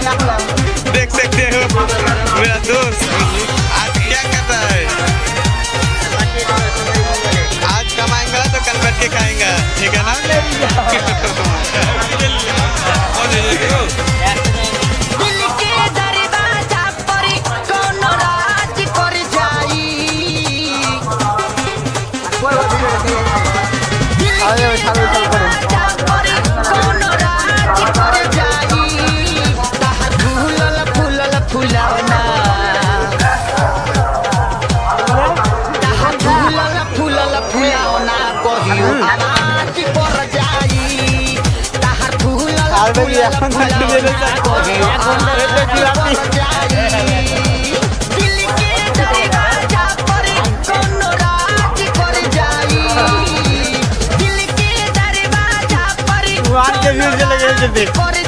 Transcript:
देख सकते हो मेरा दोस्त आज क्या करता है। आज कमाएंगा तो कल बैठ के खाएंगा, ठीक है ना। के व्यूज लगे